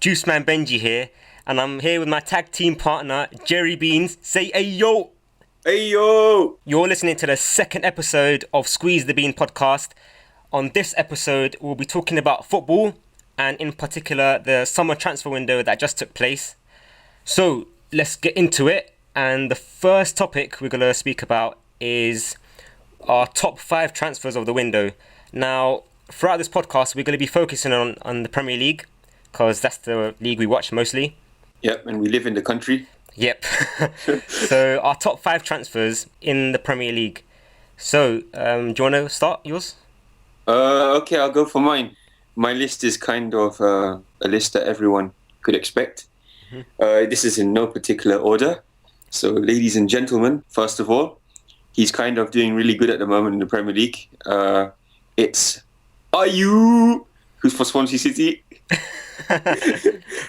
JuiceMan Benji here, and I'm here with my tag team partner, Jerry Beans. Say ayo! Ayo! You're listening to the second episode of Squeeze the Bean podcast. On this episode, we'll be talking about football, and in particular, the summer transfer window that just took place. So, let's get into it. And the first topic we're going to speak about is our top 5 transfers of the window. Now, throughout this podcast, we're going to be focusing on the Premier League, because that's the league we watch mostly. Yep, and we live in the country. Yep. So, our top 5 transfers in the Premier League. So, do you want to start yours? Okay, I'll go for mine. My list is kind of a list that everyone could expect. This is in no particular order. So, ladies and gentlemen, first of all, he's kind of doing really good at the moment in the Premier League. It's Ayew, who's for Swansea City.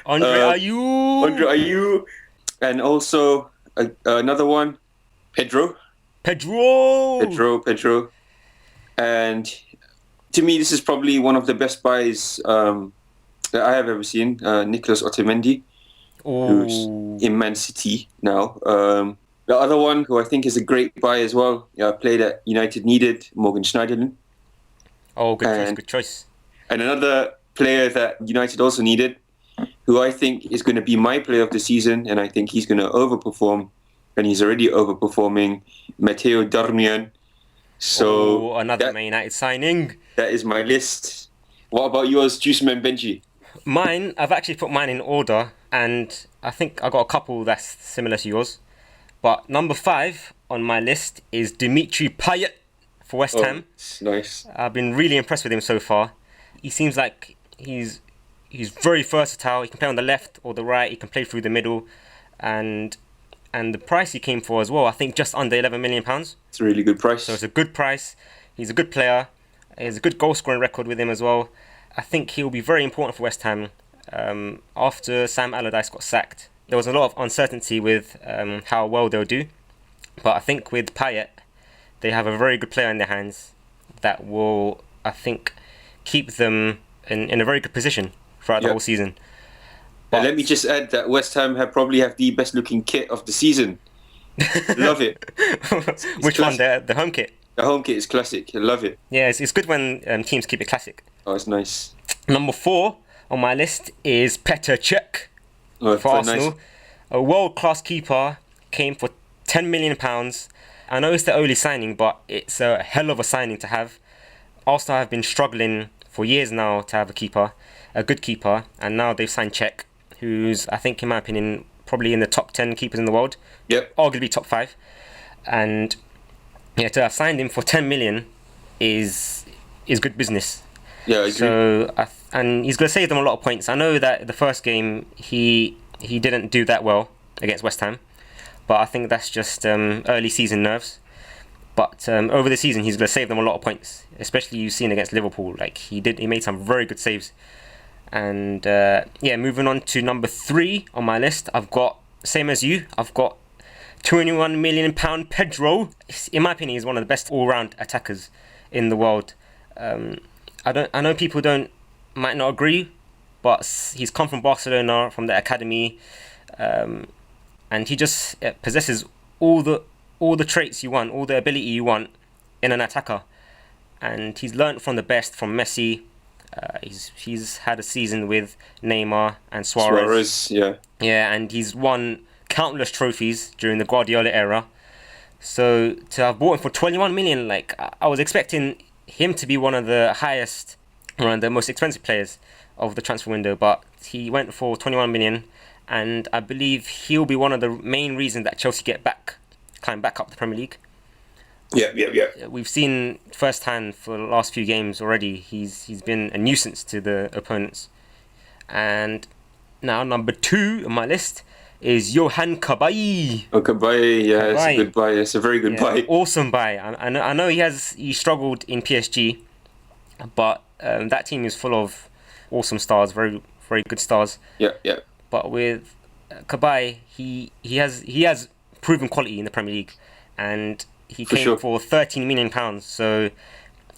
Andre Ayew. And also another one, Pedro. And to me, this is probably one of the best buys that I have ever seen. Nicolas Otamendi, who's in Man City now. The other one, who I think is a great buy as well, played at United needed, Morgan Schneiderlin. Oh, good choice. And another player that United also needed, who I think is going to be my player of the season, and I think he's going to overperform, and he's already overperforming, Matteo Darmian. So another Man United signing. That is my list. What about yours, JuiceMan Benji? Mine, I've actually put mine in order, and I think I got a couple that's similar to yours. But number 5 on my list is Dimitri Payet for West Ham. Nice. I've been really impressed with him so far. He seems like he's very versatile. He can play on the left or the right. He can play through the middle, and the price he came for as well, I think just under £11 million. It's a really good price. So it's a good price. He's a good player. He has a good goal scoring record with him as well. I think he'll be very important for West Ham. After Sam Allardyce got sacked, there was a lot of uncertainty with how well they'll do. But I think with Payet, they have a very good player in their hands that will, I think, keep them in a very good position throughout the whole season. But let me just add that West Ham probably have the best looking kit of the season. Love it. Which one? The home kit? The home kit is classic. I love it. Yeah, it's good when teams keep it classic. Oh, it's nice. Number 4 on my list is Petr Cech for Arsenal. Nice. A world-class keeper, came for £10 million. I know it's the only signing, but it's a hell of a signing to have. Arsenal have been struggling for years now to have a good keeper, and now they've signed Cech, who's, I think, in my opinion, probably in the top 10 keepers in the world. Yep. Arguably top 5. And yeah, to have signed him for 10 million is good business. Yeah, I agree. So, and he's going to save them a lot of points. I know that the first game he didn't do that well against West Ham, but I think that's just early season nerves. But over the season, he's going to save them a lot of points, especially you've seen against Liverpool. Like he made some very good saves. And moving on to number 3 on my list, I've got, same as you, I've got £21 million Pedro. In my opinion, he's one of the best all-round attackers in the world. I know people might not agree, but he's come from Barcelona, from the academy, and he just possesses all the traits you want, all the ability you want in an attacker. And he's learnt from the best, from Messi. He's had a season with Neymar and Suarez. Yeah, and he's won countless trophies during the Guardiola era. So to have bought him for 21 million, like I was expecting him to be one of the most expensive players of the transfer window, but he went for 21 million, and I believe he'll be one of the main reasons that Chelsea climb back up the Premier League. Yeah. We've seen firsthand for the last few games already. He's been a nuisance to the opponents. And now number 2 on my list is Yohan Cabaye. Oh, Cabaye, yeah, it's a good buy. It's a very good buy. Awesome buy. I know he struggled in PSG, but that team is full of awesome stars, very very good stars. Yeah. But with Cabaye, he has proven quality in the Premier League, and he came for £13 million. So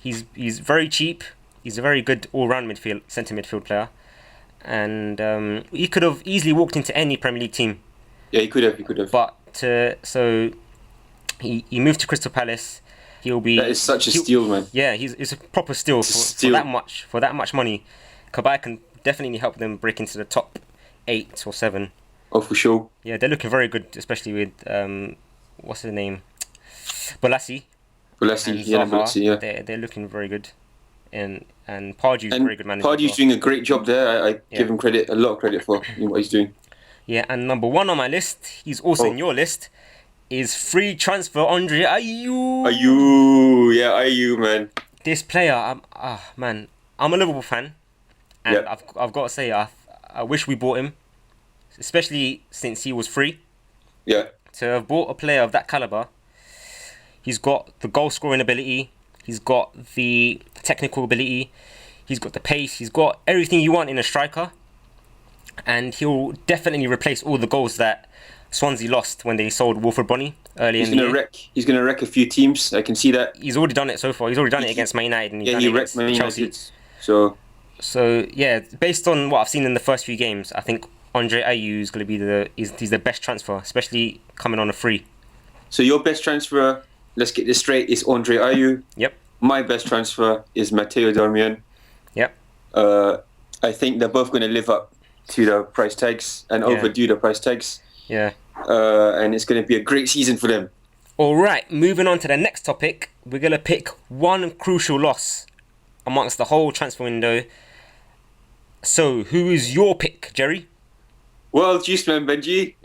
he's very cheap. He's a very good all-round centre midfield player, and he could have easily walked into any Premier League team. Yeah, he could have. He could have. But so he moved to Crystal Palace. He'll be. That is such a steal, man. Yeah, it's a proper steal for that much money. Kabay can definitely help them break into the top 8 or 7. Oh, for sure. Yeah, they're looking very good, especially with what's his name, Bolasie. Bolasie, yeah. They're looking very good, and Pardew's a very good manager. Pardew's doing a great job there. I give him a lot of credit for what he's doing. Yeah, and number 1 on my list, he's also in your list, is free transfer Andre Ayew. Ayew, man. This player, I'm a Liverpool fan, and I've got to say, I wish we bought him, especially since he was free. Yeah. To have bought a player of that caliber, he's got the goal scoring ability, he's got the technical ability, he's got the pace, he's got everything you want in a striker, and he'll definitely replace all the goals that Swansea lost when they sold Wilfred Bonny earlier in the year. He's going to wreck a few teams. I can see that. He's already done it so far. He's already done it against Man United and he wrecked Man United. So yeah, based on what I've seen in the first few games, I think Andre Ayew is going to be he's the best transfer, especially coming on a free. So your best transfer, let's get this straight, is Andre Ayew. Yep. My best transfer is Matteo Darmian. Yep. I think they're both going to live up to the price tags and overdo the price tags. Yeah. And it's going to be a great season for them. All right, moving on to the next topic, we're going to pick one crucial loss amongst the whole transfer window. So, who is your pick, Jerry? Well, JuiceMan Benji,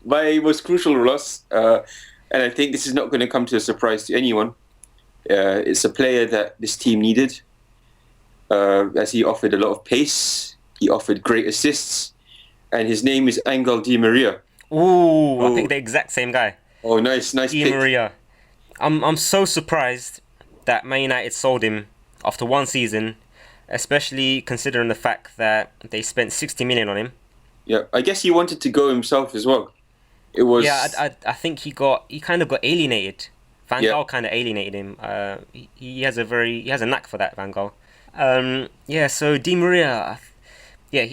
my most crucial loss, and I think this is not going to come to a surprise to anyone. It's a player that this team needed, as he offered a lot of pace, he offered great assists, and his name is Angel Di Maria. Ooh, I picked the exact same guy. Oh, nice Di pick. Maria. I'm so surprised that Man United sold him after one season, especially considering the fact that they spent 60 million on him. Yeah, I guess he wanted to go himself as well. It was. Yeah, I think he kind of got alienated. Van Gaal kind of alienated him. He has a knack for that, Van Gaal. So Di Maria,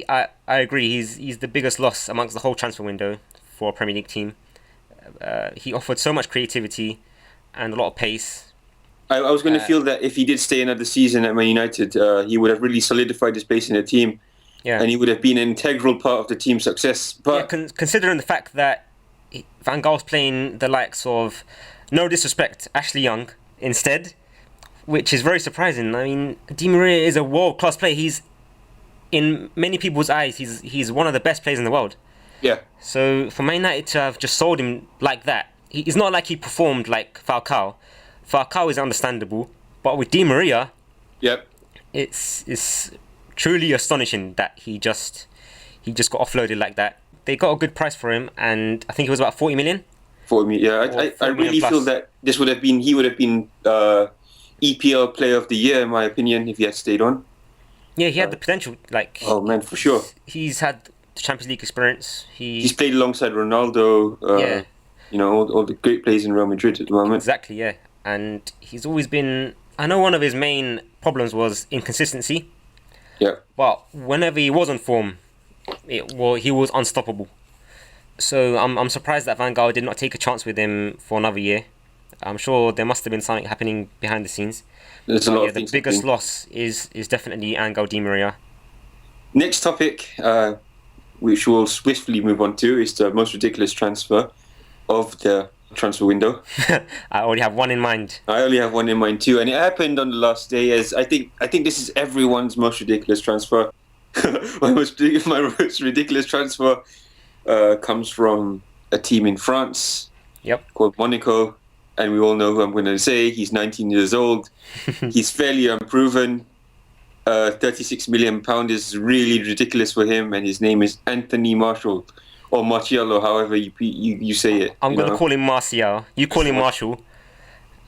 I agree. He's the biggest loss amongst the whole transfer window for a Premier League team. He offered so much creativity and a lot of pace. I was going to feel that if he did stay another season at Man United, he would have really solidified his place in the team. Yeah. And he would have been an integral part of the team's success. But considering the fact that Van Gaal's playing the likes of, no disrespect, Ashley Young instead, which is very surprising. I mean, Di Maria is a world-class player. He's, in many people's eyes, he's one of the best players in the world. Yeah. So for Man United to have just sold him like that, it's not like he performed like Falcao. Falcao is understandable, but with Di Maria, it's truly astonishing that he just got offloaded like that. They got a good price for him, and I think it was about 40 million. 40 million, yeah. I really feel that he would have been EPL Player of the Year, in my opinion, if he had stayed on. Yeah, he had the potential. Oh man, for sure. He's had the Champions League experience. He's played alongside Ronaldo. All the great players in Real Madrid at the moment. Exactly, yeah. And he's always been. I know one of his main problems was inconsistency. Yeah. But whenever he was on form, he was unstoppable. So I'm surprised that Van Gaal did not take a chance with him for another year. I'm sure there must have been something happening behind the scenes. There's a lot of things. The biggest loss is definitely Angel Di Maria. Next topic, which we'll swiftly move on to, is the most ridiculous transfer of the transfer window. I already have one in mind. I only have one in mind too, and it happened on the last day. As I think this is everyone's most ridiculous transfer. my most ridiculous transfer comes from a team in France. Yep. Called Monaco, and we all know who I'm going to say. He's 19 years old. He's fairly unproven. £36 million is really ridiculous for him, and his name is Anthony Martial. Or Martial, or however you say it. I'm going to call him Martial. You call him Martial.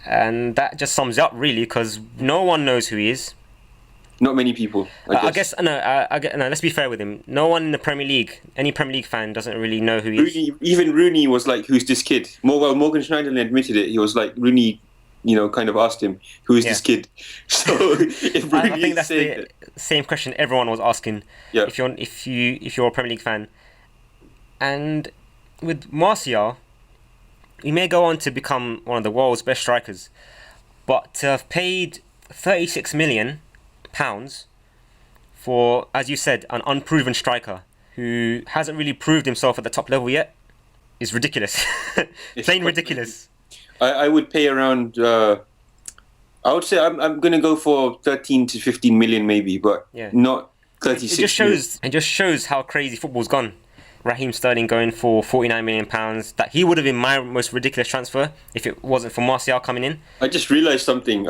And that just sums it up, really, because no one knows who he is. Not many people, I guess. Let's be fair with him. No one in the Premier League, any Premier League fan, doesn't really know who he is. Even Rooney was like, who's this kid? Morgan Schneiderlin admitted it. He was like, Rooney, kind of asked him, who is this kid? So if Rooney same question everyone was asking. Yeah. If you're a Premier League fan, and with Martial, he may go on to become one of the world's best strikers, but to have paid £36 million for, as you said, an unproven striker who hasn't really proved himself at the top level yet is ridiculous. Plain ridiculous. I would pay around. I would say I'm gonna go for 13 to 15 million maybe, but not 36. It just shows how crazy football's gone. Raheem Sterling going for £49 million. That he would have been my most ridiculous transfer if it wasn't for Martial coming in. I just realised something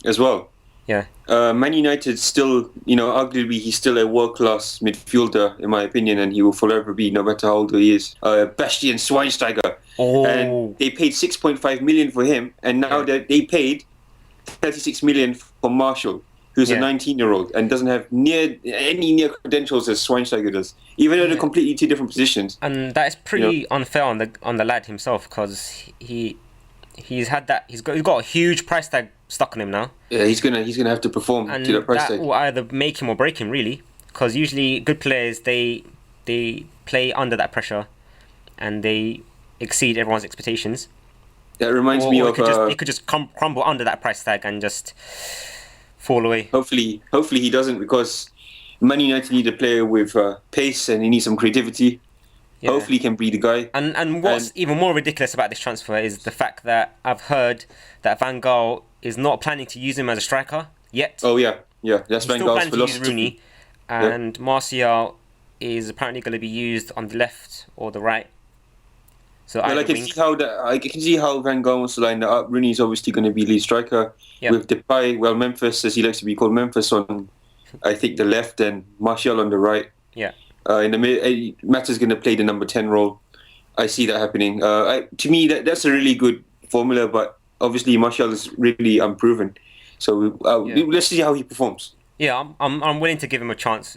as well. Yeah. Man United still, arguably he's still a world-class midfielder in my opinion, and he will forever be, no matter how old he is. Bastian Schweinsteiger. Oh. And they paid 6.5 million for him, and now they paid 36 million for Martial, who's a 19-year-old and doesn't have any near credentials as Schweinsteiger does, even though they're completely two different positions. And that is pretty unfair on the lad himself, because he's got a huge price tag stuck on him now. Yeah, he's gonna have to perform to that price tag. That will either make him or break him, really, because usually good players they play under that pressure and they exceed everyone's expectations. That reminds me of it could just crumble under that price tag and just fall away. Hopefully he doesn't, because Man United need a player with pace and he needs some creativity. Yeah. Hopefully he can be the guy. And what's even more ridiculous about this transfer is the fact that I've heard that Van Gaal is not planning to use him as a striker yet. Oh yeah, that's Van Gaal's philosophy. He's still planning to use Rooney, and Martial is apparently going to be used on the left or the right. So I can see how Van Gaal wants to line that up. Rooney's obviously going to be lead striker with Depay. Well, Memphis, as he likes to be called, Memphis on, I think, the left, and Martial on the right. Yeah. In the mid, Mata's going to play the number 10 role. I see that happening. To me, that's a really good formula, but obviously Martial is really unproven. So let's see how he performs. Yeah, I'm willing to give him a chance.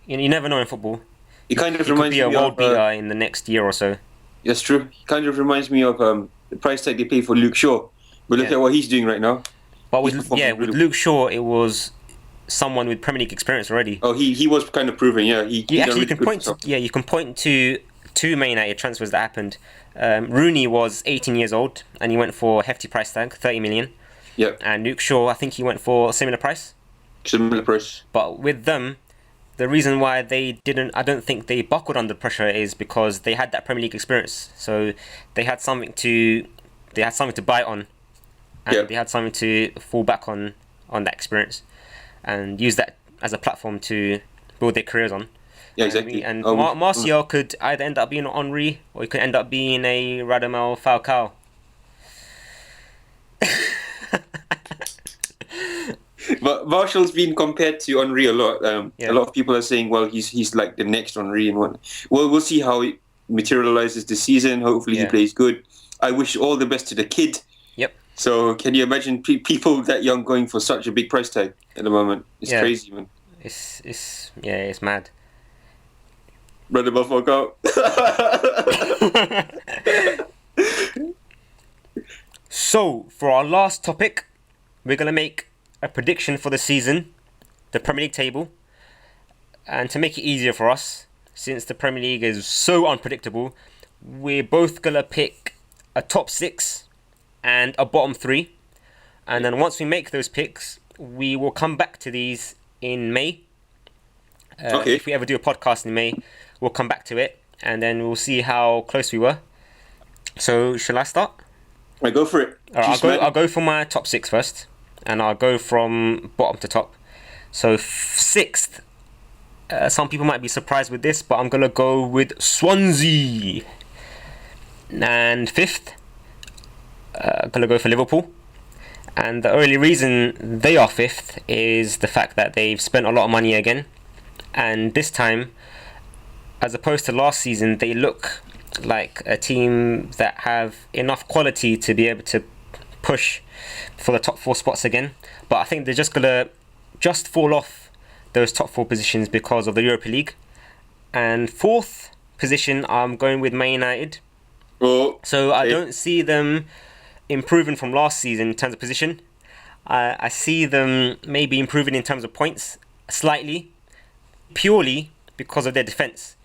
You never know in football. It kind of he reminds could be me a world of beater in the next year or so. That's true. It kind of reminds me of the price tag they paid for Luke Shaw. But look at what he's doing right now. But with Luke Shaw, it was someone with Premier League experience already. Oh, he was kind of proven. Yeah, you can point to two Man United transfers that happened. Rooney was 18 years old and he went for a hefty price tag, 30 million. Yep. And Luke Shaw, I think he went for a similar price. But with them, the reason why I don't think they buckled under pressure is because they had that Premier League experience. So they had something to bite on, and they had something to fall back on that experience, and use that as a platform to build their careers on. Yeah, exactly. And Martial could either end up being an Henry or he could end up being a Radamel Falcao. But Martial's been compared to Henry a lot. A lot of people are saying, well, he's like the next Henry and what. Well, we'll see how it materializes this season. Hopefully he plays good. I wish all the best to the kid. Yep. So can you imagine people that young going for such a big price tag at the moment? It's crazy, man. It's mad. Brother Falcao. So for our last topic, we're gonna make a prediction for the season, the Premier League table, and to make it easier for us, since the Premier League is so unpredictable, we're both gonna pick a top 6 and a bottom 3, and then once we make those picks, we will come back to these in May. If we ever do a podcast in May, we'll come back to it, and then we'll see how close we were. So, shall I start? I go for it. I'll go for my top 6 first, and I'll go from bottom to top. So 6th, some people might be surprised with this, but I'm gonna go with Swansea. And 5th, I'm gonna go for Liverpool. And the only reason they are 5th is the fact that they've spent a lot of money again, and this time, as opposed to last season, they look like a team that have enough quality to be able to push for the top 4 spots again. But I think they're just gonna fall off those top 4 positions because of the Europa League. And 4th position, I'm going with Man United. So I don't see them improving from last season in terms of position. I see them maybe improving in terms of points slightly, purely because of their defence.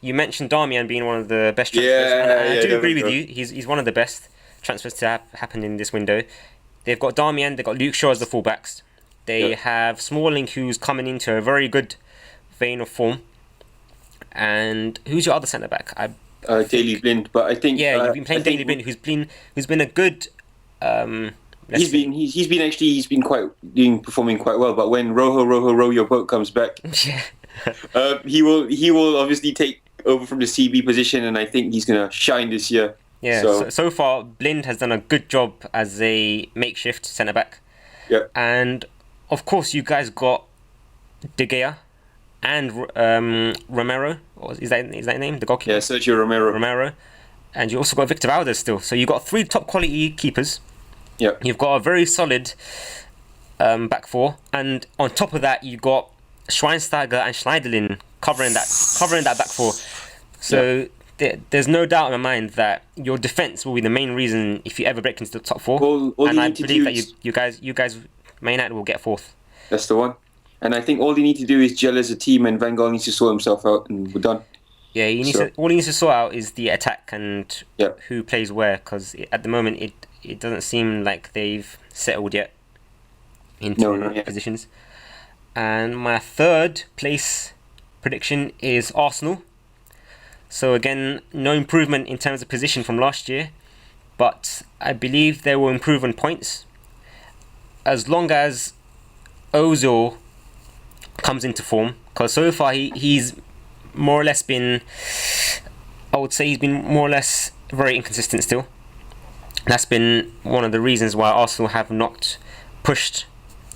You mentioned Darmian being one of the best transfers, and I do agree with you. He's one of the best transfers to happen in this window. They've got Darmian, they've got Luke Shaw as the fullbacks. They have Smalling, who's coming into a very good vein of form. And who's your other centre back? Daley Blind, but I think you've been playing Daley Blind, who's been a good. He's been performing quite well. But when row your boat comes back, he will obviously take over from the CB position, and I think he's gonna shine this year. Yeah. So far, Blind has done a good job as a makeshift centre back. Yeah. And of course, you guys got De Gea and Romero. Is that his name? The goalkeeper? Yeah, Sergio Romero. And you also got Victor Valdez still. So you got 3 top quality keepers. Yeah. You've got a very solid back 4. And on top of that, you got Schweinsteiger and Schneiderlin covering that back 4. So there's no doubt in my mind that your defence will be the main reason if you ever break into the top 4. And I believe that you guys, Man United will get 4th. That's the one. And I think all they need to do is gel as a team, and Van Gaal needs to sort himself out, and we're done. Yeah, all he needs to sort out is the attack and who plays where, because at the moment it doesn't seem like they've settled yet into positions. And my 3rd place prediction is Arsenal. So again, no improvement in terms of position from last year, but I believe they will improve on points as long as Ozil comes into form. Because so far he's more or less been, I would say he's been more or less very inconsistent still. That's been one of the reasons why Arsenal have not pushed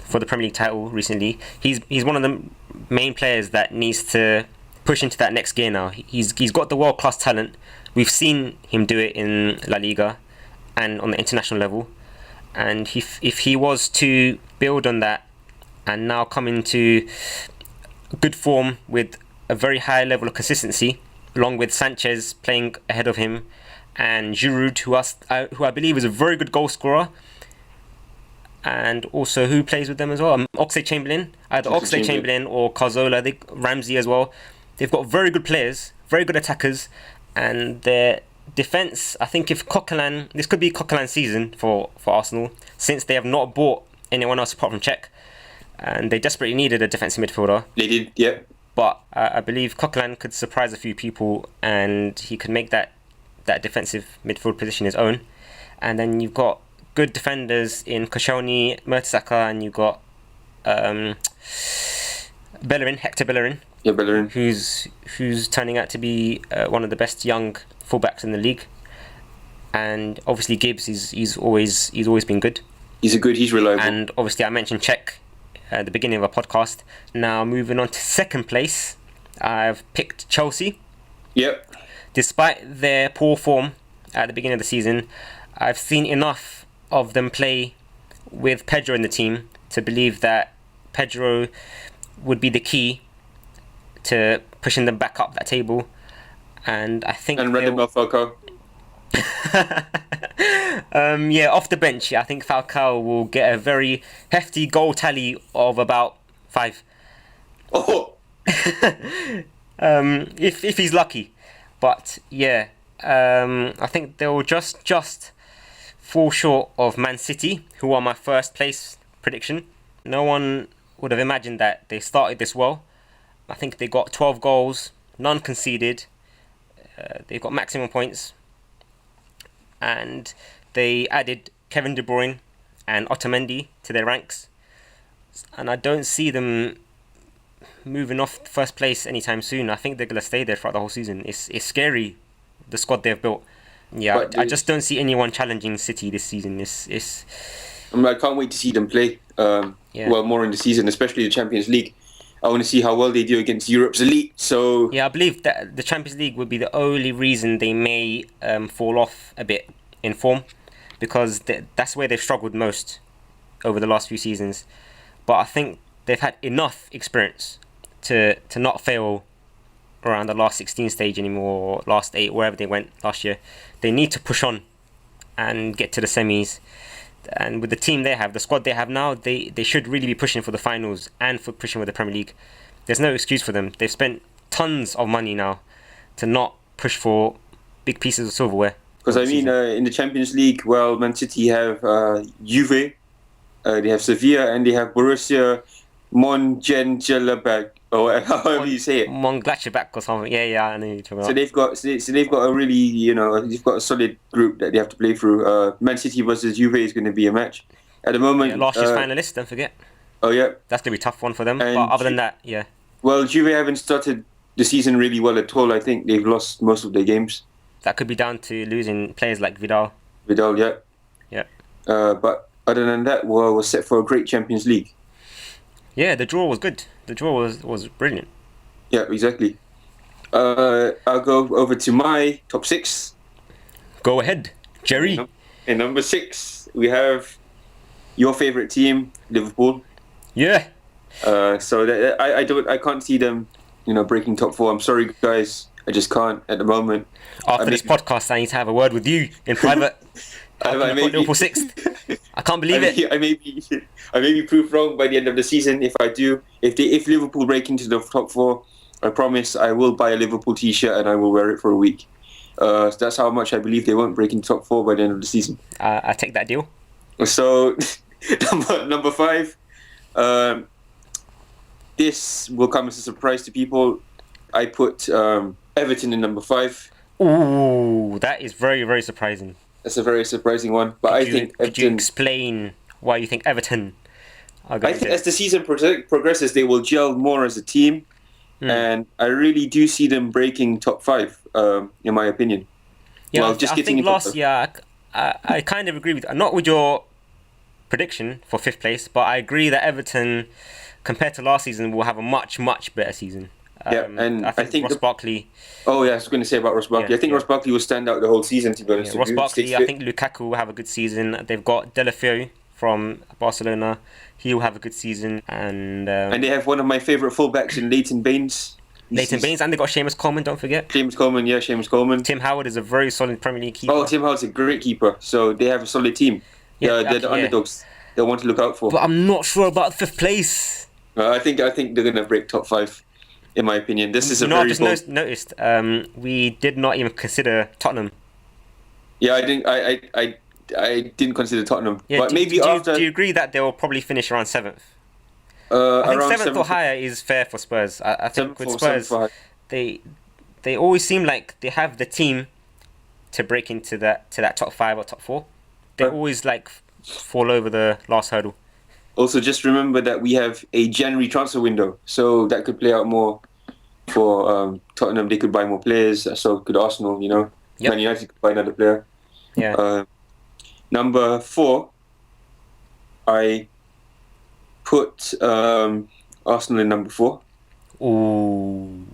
for the Premier League title recently. He's one of the main players that needs to push into that next gear now. He's got the world class talent. We've seen him do it in La Liga and on the international level. And if he was to build on that and now come into good form with a very high level of consistency, along with Sanchez playing ahead of him and Giroud, who I believe is a very good goal scorer, and also who plays with them as well, Oxlade-Chamberlain, either Oxlade-Chamberlain or Cazorla, Ramsey as well. They've got very good players, very good attackers, and their defence, I think if Coquelin, this could be Coquelin's season for Arsenal, since they have not bought anyone else apart from Czech, and they desperately needed a defensive midfielder. They did, yeah. But I believe Coquelin could surprise a few people, and he could make that defensive midfield position his own. And then you've got good defenders in Koscielny, Mertesacker, and you've got Hector Bellerin. Yeah, Bellerin. Who's turning out to be one of the best young fullbacks in the league. And obviously Gibbs, he's always been good. He's reliable. And obviously I mentioned Czech at the beginning of our podcast. Now moving on to 2nd place, I've picked Chelsea. Yep. Despite their poor form at the beginning of the season, I've seen enough of them play with Pedro in the team to believe that Pedro would be the key to pushing them back up that table. And I think... And Randall Falcao. Off the bench, I think Falcao will get a very hefty goal tally of about 5. Oh! If he's lucky. But I think they'll just fall short of Man City, who are my 1st place prediction. No one would have imagined that they started this well. I think they got 12 goals, none conceded. They've got maximum points. And they added Kevin De Bruyne and Otamendi to their ranks. And I don't see them moving off 1st place anytime soon. I think they're going to stay there throughout the whole season. It's scary, the squad they've built. Yeah, I just don't see anyone challenging City this season. I can't wait to see them play. Well, more in the season, especially the Champions League. I want to see how well they do against Europe's elite. So yeah, I believe that the Champions League would be the only reason they may fall off a bit in form, because that's where they've struggled most over the last few seasons. But I think they've had enough experience to not fail around the last 16 stage anymore, or last 8, wherever they went last year. They need to push on and get to the semis. and with the team they have, the squad they have now, they should really be pushing for the finals and for pushing with the Premier League. There's no excuse for them. They've spent tons of money now to not push for big pieces of silverware. Because I mean, in the Champions League, well, Man City have Juve, they have Sevilla, and they have Borussia Mönchengladbach, or however you say it. Mönchengladbach or something. Yeah, I know you're talking about. So they've got a really, they've got a solid group that they have to play through. Man City versus Juve is going to be a match. At the moment, last year's finalists, don't forget. Oh yeah, that's going to be a tough one for them. And but other than that, yeah. Well, Juve haven't started the season really well at all. I think they've lost most of their games. That could be down to losing players like Vidal. Yeah. Yeah. But other than that, we're set for a great Champions League. Yeah, the draw was good. The draw was brilliant. Yeah, exactly. I'll go over to my top 6. Go ahead, Jerry. In number 6, we have your favourite team, Liverpool. Yeah. So that I can't see them, breaking top 4. I'm sorry, guys. I just can't at the moment. After this podcast, I need to have a word with you in private. I may be Liverpool 6th. I can't believe it. I may be proved wrong by the end of the season. If I do, if Liverpool break into the top 4, I promise I will buy a Liverpool T-shirt and I will wear it for a week. So that's how much I believe they won't break into top 4 by the end of the season. I take that deal. So number 5. This will come as a surprise to people. I put Everton in number 5. Ooh, that is very, very surprising. That's a very surprising one. But I think Everton... Could you explain why you think Everton are going I think as the season progresses, they will gel more as a team. And I really do see them breaking top 5, in my opinion. Yeah, well, I think last year, I kind of agree with... Not with your prediction for 5th place, but I agree that Everton, compared to last season, will have a much, much better season. And I think Ross Barkley... Oh, yeah, I was going to say about Ross Barkley. I think Ross Barkley will stand out the whole season, to be honest. Ross Barkley, I think Lukaku will have a good season. They've got Delafeu from Barcelona. He will have a good season. And they have one of my favourite fullbacks in Leighton Baines. And they got Seamus Coleman, don't forget. Seamus Coleman. Tim Howard is a very solid Premier League keeper. Oh, Tim Howard's a great keeper. So they have a solid team. They're the underdogs. They want to look out for. But I'm not sure about 5th place. I think they're going to break top 5. In my opinion, this is I've just noticed. We did not even consider Tottenham. Yeah, I didn't consider Tottenham. Yeah, but do you agree that they will probably finish around 7th? I think 7th or higher is fair for Spurs. I think with Spurs, they always seem like they have the team to break into that top 5 or top 4. They always fall over the last hurdle. Also, just remember that we have a January transfer window, so that could play out more for Tottenham. They could buy more players, so could Arsenal, Yep. Man United could buy another player. Yeah. Number 4, I put Arsenal in number 4. Ooh.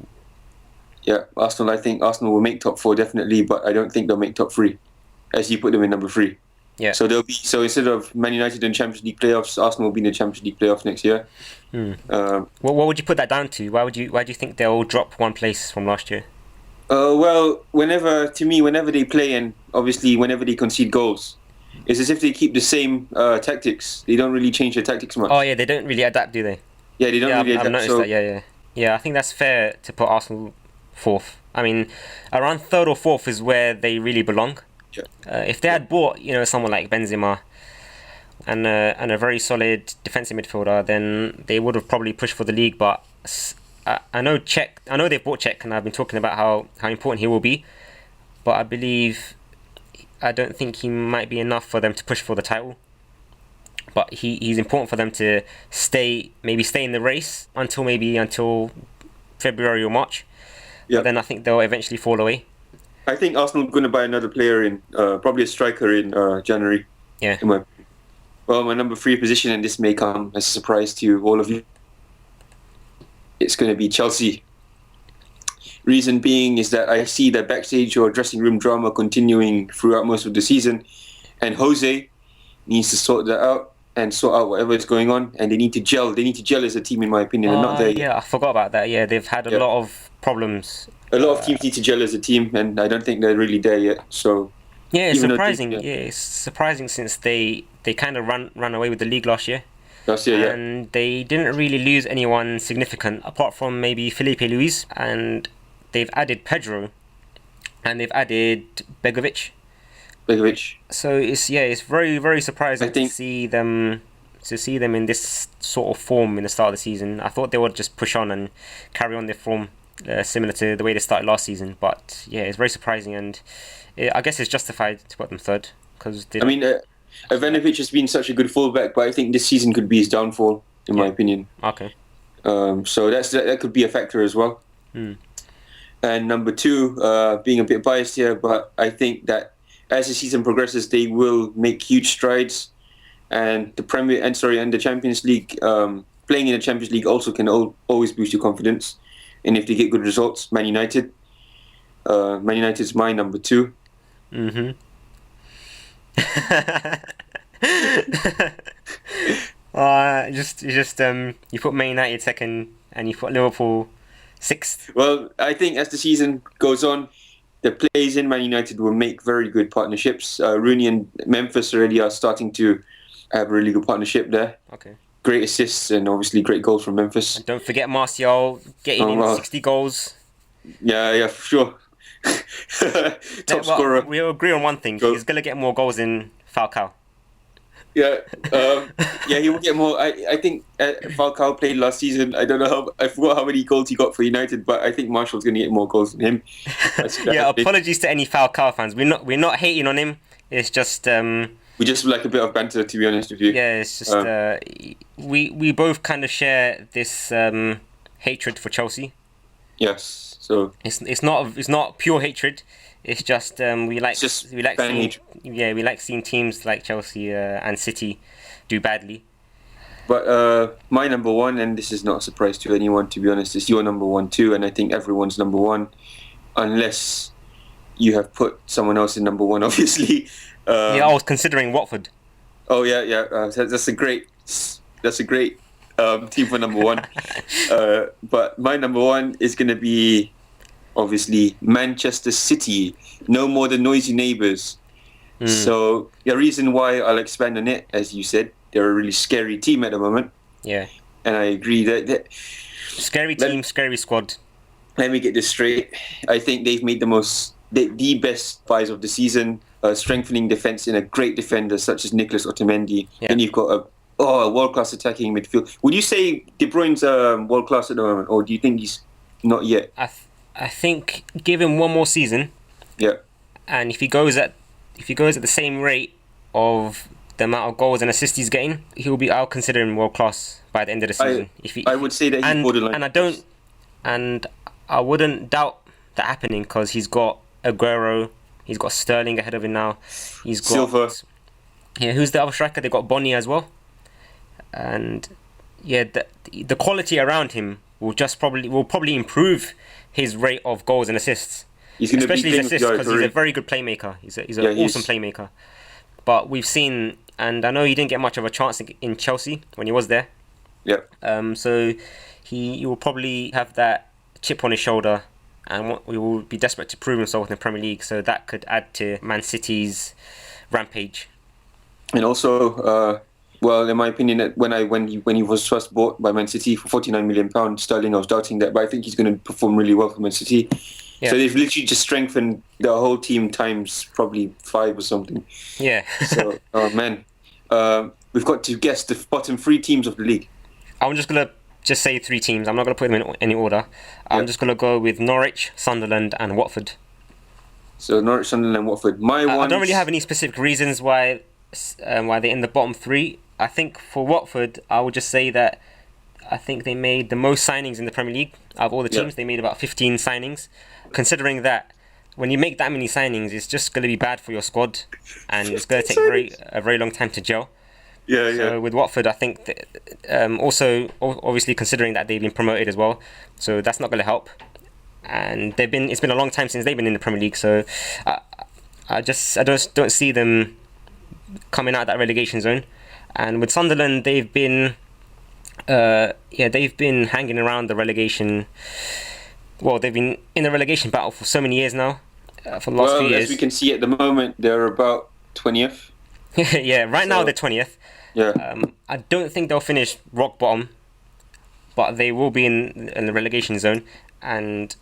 Yeah, Arsenal. I think Arsenal will make top 4 definitely, but I don't think they'll make top 3, as you put them in number 3. Yeah. So instead of Man United in Champions League playoffs, Arsenal will be in the Champions League playoffs next year. What would you put that down to? Why do you think they'll drop 1 place from last year? Well, whenever they play and obviously whenever they concede goals, it's as if they keep the same tactics. They don't really change their tactics much. Oh yeah, they don't really adapt, do they? Yeah, they don't really adapt. I've noticed that. Yeah. I think that's fair to put Arsenal 4th. I mean, around 3rd or 4th is where they really belong. If they had bought, someone like Benzema and a very solid defensive midfielder, then they would have probably pushed for the league. But I know they've bought Czech, and I've been talking about how important he will be. But I don't think he might be enough for them to push for the title. But he's important for them to stay in the race until February or March. But then I think they'll eventually fall away. I think Arsenal are going to buy another player in, probably a striker in January. Yeah. My number 3 position, and this may come as a surprise to all of you, it's going to be Chelsea. Reason being is that I see the backstage or dressing room drama continuing throughout most of the season, and Jose needs to sort that out and sort out whatever is going on, and they need to gel. They need to gel as a team, in my opinion. They're not there yet. Yeah, I forgot about that. Yeah, they've had a lot of problems. A lot of teams need to gel as a team, and I don't think they're really there yet. So yeah, it's surprising. It's surprising since they they kind of ran away with the league last year. Last year, And they didn't really lose anyone significant apart from maybe Felipe Luis, and they've added Pedro, and they've added Begovic. So it's very, very surprising to see them in this sort of form in the start of the season. I thought they would just push on and carry on their form similar to the way they started last season. But yeah, it's very surprising, and I guess it's justified to put them third because Ivanovic has been such a good fullback, but I think this season could be his downfall, in my opinion. Okay. So that could be a factor as well. And number 2, being a bit biased here, but I think that as the season progresses, they will make huge strides, and the Champions League, playing in the Champions League also can always boost your confidence. And if they get good results, Man United. Man United's my number 2. You put Man United second and you put Liverpool sixth. Well, I think as the season goes on, the players in Man United will make very good partnerships. Rooney and Memphis already are starting to have a really good partnership there. Okay. Great assists and obviously great goals from Memphis. And don't forget Martial getting in 60 goals. Yeah, for sure. Top scorer. We'll agree on one thing. He's going to get more goals than Falcao. Yeah, he will get more. I think Falcao played last season. I don't know I forgot how many goals he got for United, but I think Martial's going to get more goals than him. Apologies to any Falcao fans. We're not hating on him. It's just we just like a bit of banter, to be honest with you. Yeah, it's just we both kind of share this hatred for Chelsea. Yes, so it's not pure hatred. It's just we like seeing teams like Chelsea and City do badly. But my number 1, and this is not a surprise to anyone, to be honest, it's your number 1 too, and I think everyone's number 1, unless you have put someone else in number 1, obviously. I was considering Watford. Oh yeah. That's a great team for number 1. But my number 1 is going to be obviously Manchester City. No more the noisy neighbours. So the reason why I'll expand on it, as you said, they're a really scary team at the moment. Yeah. And I agree that scary team, scary squad. Let me get this straight. I think they've made the best buys of the season, strengthening defence in a great defender such as Nicolas Otamendi. Yeah. Then you've got a world-class attacking midfield. Would you say De Bruyne's world-class at the moment, or do you think he's not yet? I think give him one more season. Yeah. And if he goes at the same rate of the amount of goals and assists he's getting, I'll consider him world class by the end of the season. I would say that he's borderline. And I wouldn't doubt that happening because he's got Aguero, he's got Sterling ahead of him now. He's got Silva. Yeah, who's the other striker? They got Bonny as well. And yeah, the quality around him will probably improve his rate of goals and assists. Especially his assists, because he's a very good playmaker. He's an awesome playmaker. But we've seen, and I know he didn't get much of a chance in Chelsea when he was there. Yeah. So he will probably have that chip on his shoulder, and we will be desperate to prove himself in the Premier League. So that could add to Man City's rampage. And also, in my opinion, when he was first bought by Man City for £49 million sterling, I was doubting that, but I think he's going to perform really well for Man City. Yeah. So they've literally just strengthened the whole team times probably 5 or something. Yeah. So, oh man, we've got to guess the bottom 3 teams of the league. I'm just gonna say 3 teams. I'm not gonna put them in any order. I'm just gonna go with Norwich, Sunderland, and Watford. So Norwich, Sunderland, and Watford. I don't really have any specific reasons why they're in the bottom 3. I think for Watford, I would just say that I think they made the most signings in the Premier League out of all the teams. They made about 15 signings. Considering that when you make that many signings, it's just going to be bad for your squad, and it's going to take a very long time to gel. So with Watford, I think that, also obviously considering that they've been promoted as well, so that's not going to help. And it's been a long time since they've been in the Premier League, so I just don't see them coming out of that relegation zone. And with Sunderland, they've been hanging around the relegation. Well, they've been in the relegation battle for so many years now. For the last few years. As we can see at the moment, they're about 20th. Yeah, right now So- they're 20th. Yeah. I don't think they'll finish rock bottom, but they will be in the relegation zone. And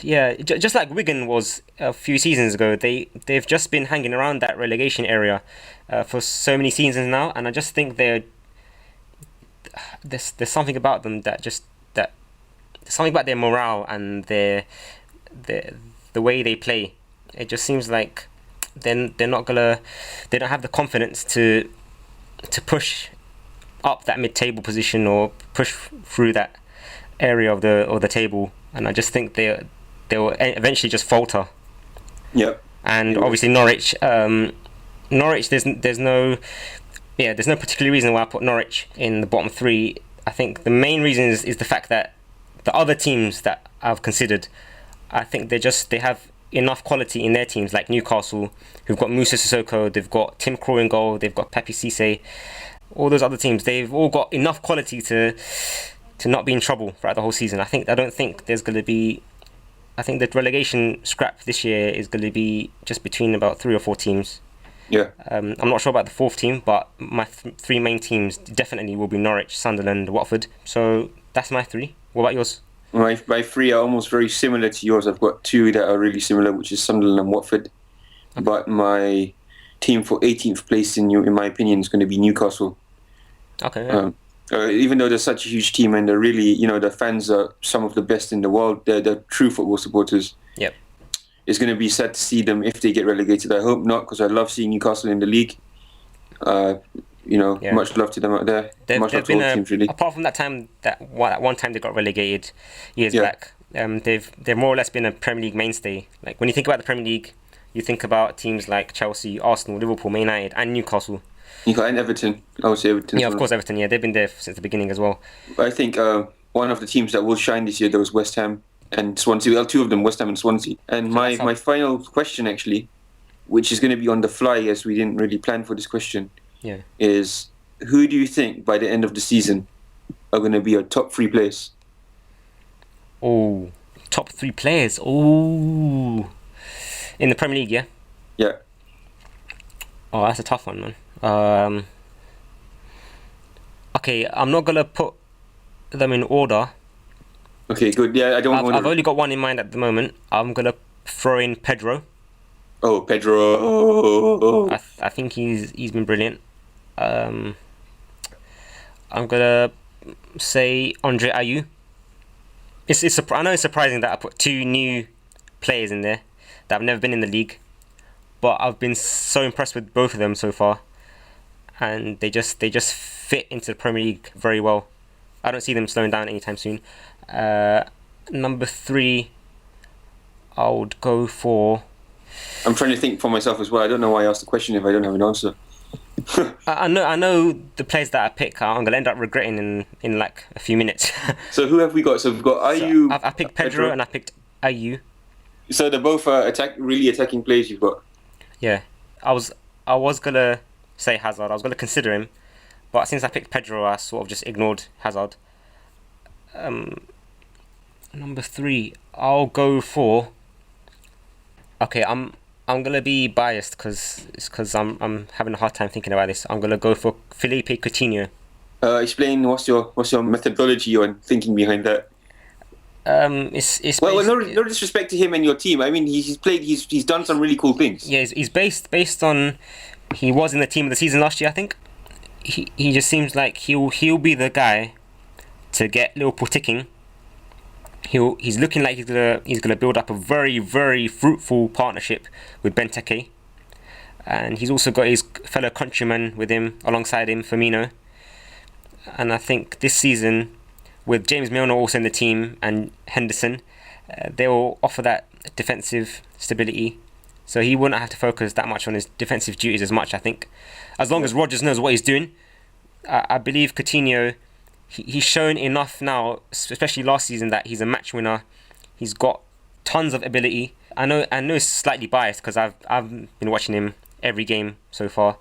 yeah, just like Wigan was a few seasons ago, they've just been hanging around that relegation area for so many seasons now, and I just think there's something about them that there's something about their morale and their the way they play. It just seems like they're not gonna they don't have the confidence to push up that mid-table position or push through that area of the table, and I just think they'll eventually just falter. Yep. And Yeah. obviously Norwich, there's no particular reason why I put Norwich in the bottom three. I think the main reason is the fact that the other teams that I've considered, I think they have enough quality in their teams, like Newcastle, who've got Musa Sissoko, they've got Tim Krul in goal, they've got Papi Cisse. All those other teams, they've all got enough quality to not be in trouble throughout the whole season. I don't think there's going to be. I think the relegation scrap this year is going to be just between about 3 or 4 teams. Yeah. I'm not sure about the fourth team, but my three main teams definitely will be Norwich, Sunderland, Watford. So that's my 3. What about yours? My 3 are almost very similar to yours. I've got 2 that are really similar, which is Sunderland and Watford. But my team for 18th place, in my opinion, is going to be Newcastle. Okay. Yeah. Even though they're such a huge team and they're really, the fans are some of the best in the world, they're true football supporters. Yep. It's going to be sad to see them if they get relegated. I hope not, because I love seeing Newcastle in the league. Yeah. Much love to them out there. Much love to all teams, really. Apart from that time, that one time they got relegated years Yeah. back, they've more or less been a Premier League mainstay. Like when you think about the Premier League, you think about teams like Chelsea, Arsenal, Liverpool, Man United, and Newcastle. And Everton. I would say Everton. Yeah, as of well. course, Everton. Yeah, they've been there since the beginning as well. I think one of the teams that will shine this year, there was West Ham and Swansea. Well, 2 of them, West Ham and Swansea. And my final question, actually, which is going to be on the fly, as we didn't really plan for this question, Yeah. is who do you think by the end of the season are going to be your top 3 players? Oh, top 3 players. Oh, in the Premier League, yeah. Yeah. Oh, that's a tough one, man. Okay, I'm not gonna put them in order. Okay, good. Yeah, I don't want to... I've only got one in mind at the moment. I'm gonna throw in Pedro. Oh, Pedro. I think he's been brilliant. I'm gonna say Andre Ayew. I know it's surprising that I put 2 new players in there that have never been in the league, but I've been so impressed with both of them so far, and they just fit into the Premier League very well. I don't see them slowing down anytime soon. Number 3, I would go for. I'm trying to think for myself as well. I don't know why I asked the question if I don't have an answer. I know the players that I pick. I'm gonna end up regretting in like a few minutes. So who have we got? So we've got Ayew. I picked Pedro and I picked Ayew. So they're both really attacking players you've got. Yeah, I was gonna say Hazard. I was gonna consider him, but since I picked Pedro, I sort of just ignored Hazard. Number 3, I'll go for. Okay, I'm gonna be biased because I'm having a hard time thinking about this. I'm gonna go for Felipe Coutinho. Explain what's your methodology or thinking behind that. It's Well, based, no disrespect to him and your team. I mean, he's done some really cool things. yeah, he's based on. He was in the team of the season last year, I think. He just seems like he'll be the guy to get Liverpool ticking. He's looking like he's gonna build up a very, very fruitful partnership with Benteke, and he's also got his fellow countryman with him alongside him, Firmino. And I think this season, with James Milner also in the team and Henderson, they will offer that defensive stability. So he wouldn't have to focus that much on his defensive duties as much, I think. As long as Rodgers knows what he's doing, I believe Coutinho, he's shown enough now, especially last season, that he's a match winner. He's got tons of ability. I know it's slightly biased because I've been watching him every game so far.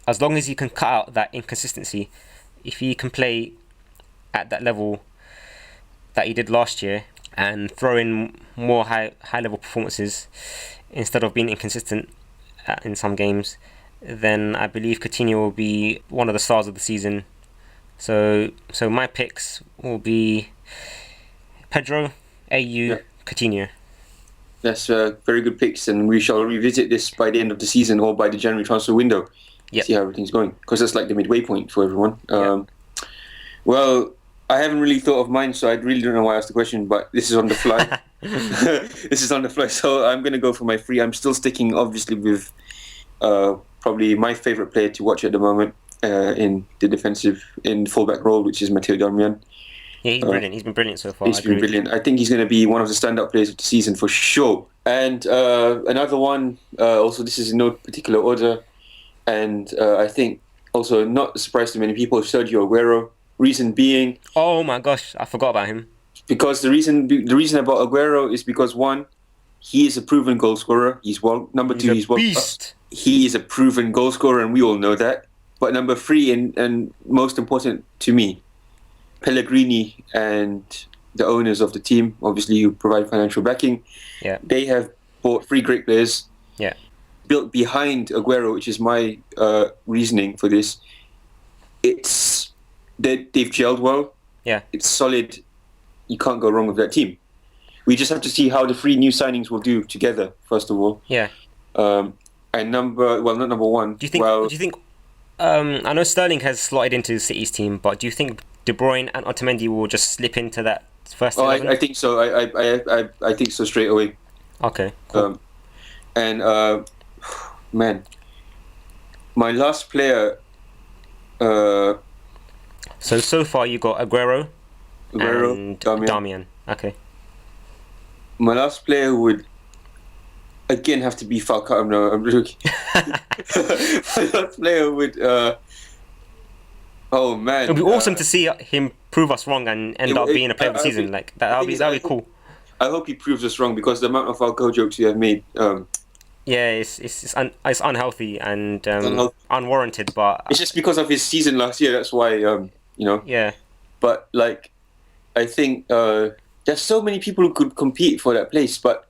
As long as he can cut out that inconsistency, if he can play at that level that he did last year and throw in more high level performances instead of being inconsistent in some games, then I believe Coutinho will be one of the stars of the season. So my picks will be Pedro, AU, Coutinho. That's very good picks, and we shall revisit this by the end of the season or by the January transfer window. Yep. See how everything's going, because that's like the midway point for everyone. Yep. Well, I haven't really thought of mine, so I really don't know why I asked the question, but this is on the fly. This is on the fly, so I'm going to go for my three. I'm still sticking, obviously, with probably my favourite player to watch at the moment in the fullback role, which is Matteo Darmian. Yeah, he's brilliant. He's been brilliant so far. He's been brilliant. I think he's going to be one of the standout players of the season for sure. And another one, also this is in no particular order, and I think also not a surprise to many people, Sergio Aguero. Reason being, oh my gosh, I forgot about him. Because the reason about Aguero is because, one, he is a proven goal scorer. He's number two, he's beast. He is a proven goal scorer, and we all know that. But number three, and most important to me, Pellegrini and the owners of the team, obviously who provide financial backing, they have bought three great players. Yeah. Built behind Aguero, which is my reasoning for this. They've gelled well. Yeah. It's solid. You can't go wrong with that team. We just have to see how the three new signings will do together, first of all. Yeah. And not number one. Do you think I know Sterling has slotted into City's team, but do you think De Bruyne and Otamendi will just slip into that first 11? I think so. I think so straight away. Okay, cool. Man, my last player. So far you got Aguero and Darmian. Okay. My last player would again have to be Falcao. No, I'm joking. My last player would. Oh man! It'd be awesome to see him prove us wrong and end up being a player of the season. Like that'd be cool. I hope he proves us wrong, because the amount of Falcao jokes we have made. Yeah, it's unhealthy and unwarranted, but it's just because of his season last year. That's why Yeah. But like, I think there's so many people who could compete for that place. But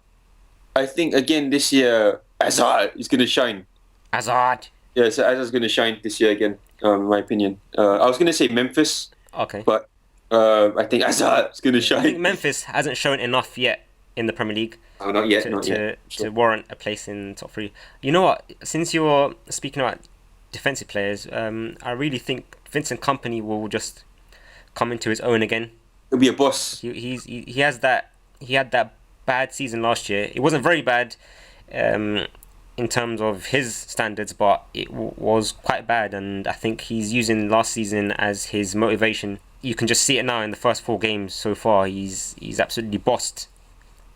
I think again this year, Hazard is going to shine. Hazard. Yeah, so Hazard's going to shine this year again. In my opinion, I was going to say Memphis. Okay. But I think Hazard's going to shine. I think Memphis hasn't shown enough yet in the Premier League. Oh, not yet. To warrant a place in top three. You know what? Since you're speaking about defensive players, I really think Vincent Kompany will just come into his own again. He'll be a boss. He had that bad season last year. It wasn't very bad, in terms of his standards, but it was quite bad. And I think he's using last season as his motivation. You can just see it now in the first 4 games so far. He's absolutely bossed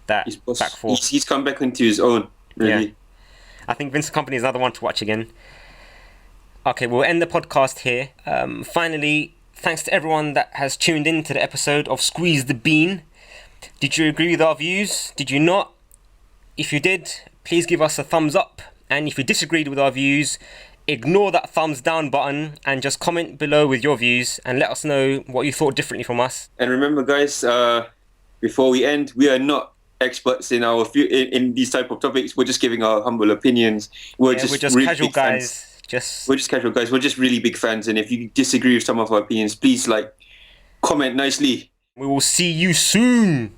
that back four. He's come back into his own. Really. Yeah. I think Vincent Kompany is another one to watch again. Okay, we'll end the podcast here. Finally, thanks to everyone that has tuned in to the episode of Squeeze the Bean. Did you agree with our views? Did you not? If you did, please give us a thumbs up. And if you disagreed with our views, ignore that thumbs down button and just comment below with your views and let us know what you thought differently from us. And remember, guys, before we end, we are not experts in in these type of topics. We're just giving our humble opinions. We're just really casual guys. We're just casual guys. We're just really big fans. And if you disagree with some of our opinions, please comment nicely. We will see you soon.